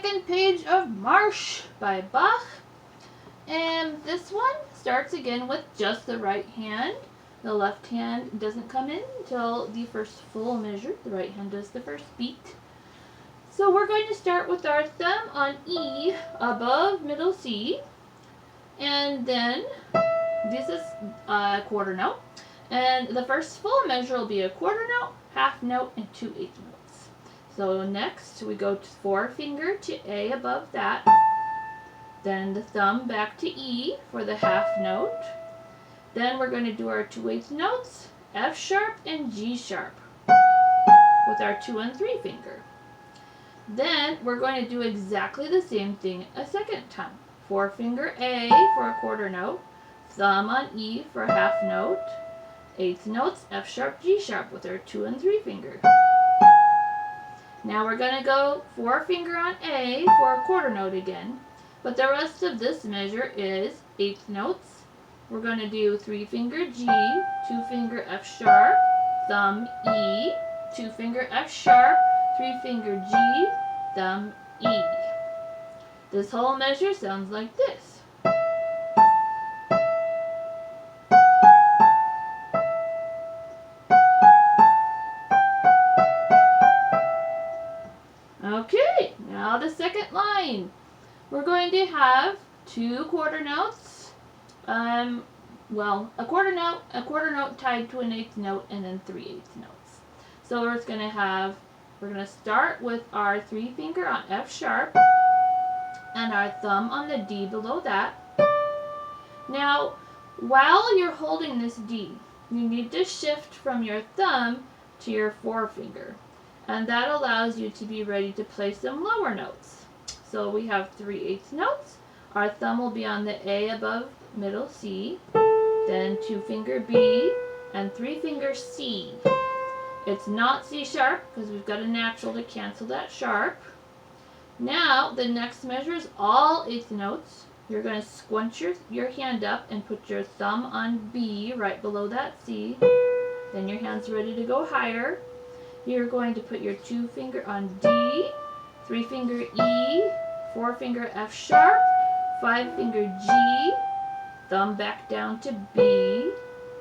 second page of Marche by Bach. And this one starts again with just the right hand. The left hand doesn't come in until the first full measure. The right hand does the first beat. So we're going to start with our thumb on E above middle C. And then this is a quarter note. And the first full measure will be a quarter note, half note, and 2/8 notes. So next we go to forefinger to A above that. Then the thumb back to E for the half note. Then we're going to do our 2/8 notes, F sharp and G sharp with our 2 and 3 finger. Then we're going to do exactly the same thing a second time. Forefinger A for a quarter note, thumb on E for a half note, 8th notes, F sharp, G sharp with our 2 and 3 finger. Now we're going to go forefinger on A for a quarter note again, but the rest of this measure is 8th notes. We're going to do 3 finger G, 2 finger F sharp, thumb E, 2 finger F sharp, 3 finger G, thumb E. This whole measure sounds like this. Okay, now the second line. We're going to have 2 quarter notes. A quarter note tied to an 8th note, and then 3/8 notes. So we're going to start with our 3 finger on F sharp and our thumb on the D below that. Now, while you're holding this D, you need to shift from your thumb to your forefinger, and that allows you to be ready to play some lower notes. So we have 3/8 notes. Our thumb will be on the A above middle C, then 2 finger B, and 3 finger C. It's not C sharp because we've got a natural to cancel that sharp. Now the next measure is all 8th notes. You're going to squinch your hand up and put your thumb on B right below that C. Then your hand's ready to go higher. You're going to put your 2 finger on D, 3 finger E, 4 finger F sharp, 5 finger G, thumb back down to B,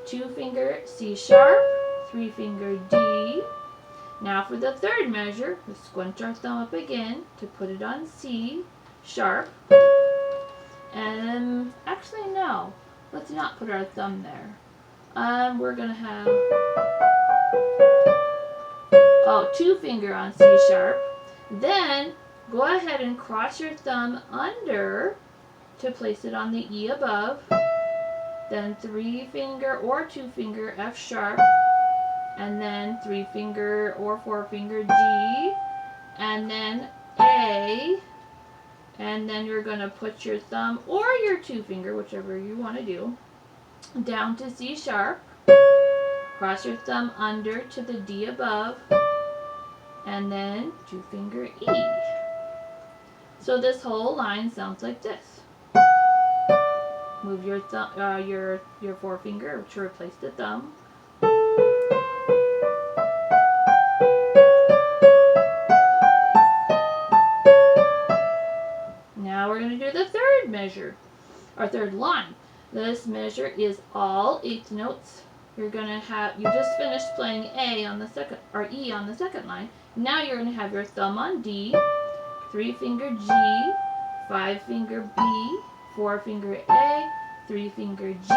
2 finger C sharp, 3 finger D. Now for the third measure, we squinch our thumb up again to put it on C sharp. And actually no, let's not put our thumb there. We're going to have 2 finger on C sharp. Then go ahead and cross your thumb under to place it on the E above. Then 3 finger or 2 finger F sharp, and then 3 finger or 4 finger G, and then A, and then you're going to put your thumb or your 2 finger, whichever you want to do, down to C sharp, cross your thumb under to the D above, and then 2 finger E. So this whole line sounds like this. Move your thumb, your forefinger to replace the thumb. Now we're going to do the third measure, or third line. This measure is all 8th notes. You're going to have, you just finished playing A on the second, or E on the second line. Now you're going to have your thumb on D, 3 finger G, 5 finger B, 4 finger A, 3 finger G,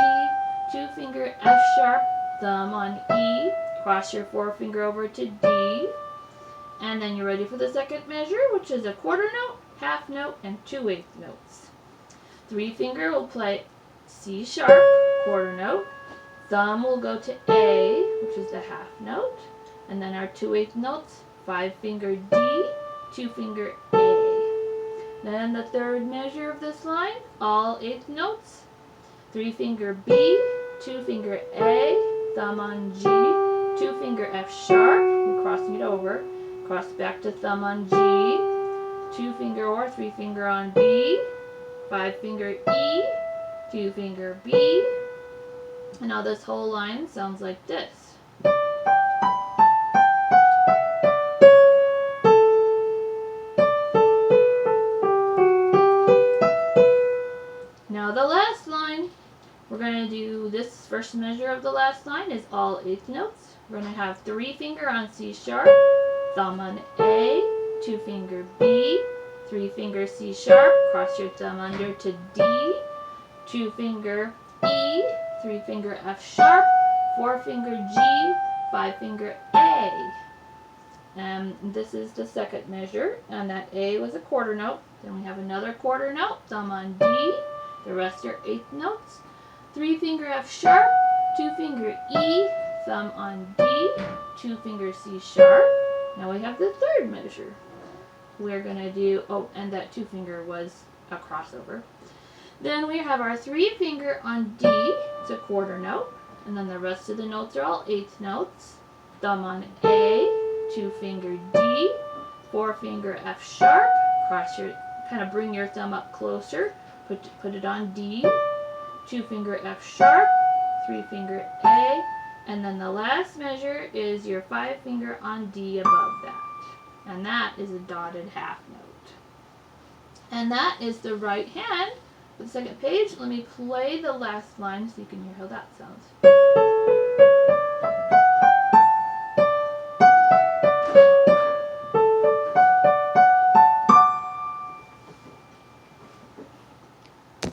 2 finger F sharp, thumb on E, cross your forefinger over to D, and then you're ready for the second measure, which is a quarter note, half note, and 2/8 notes. 3 finger will play C sharp, quarter note, thumb will go to A, which is the half note, and then our 2/8 notes, 5 finger D, 2 finger A. Then the third measure of this line, all 8th notes, 3 finger B, 2 finger A, thumb on G, 2 finger F sharp, we're crossing it over, cross back to thumb on G, 2 finger or 3 finger on B, 5 finger E, 2 finger B, and now this whole line sounds like this. going to do this first measure of the last line is all eighth notes. We're going to have 3 finger on C sharp, thumb on A, 2 finger B, 3 finger C sharp, cross your thumb under to D, 2 finger E, 3 finger F sharp, 4 finger G, 5 finger A. And this is the second measure, and that A was a quarter note. Then we have another quarter note, thumb on D, the rest are eighth notes. 3 finger F sharp, 2 finger E, thumb on D, 2 finger C sharp. Now we have the third measure. We're going to do, oh, and that 2 finger was a crossover. Then we have our 3 finger on D, it's a quarter note, and then the rest of the notes are all eighth notes. Thumb on A, 2 finger D, 4 finger F sharp, kind of bring your thumb up closer, put it on D, 2 finger F sharp, 3 finger A, and then the last measure is your 5 finger on D above that. And that is a dotted half note. And that is the right hand. For the second page, let me play the last line so you can hear how that sounds.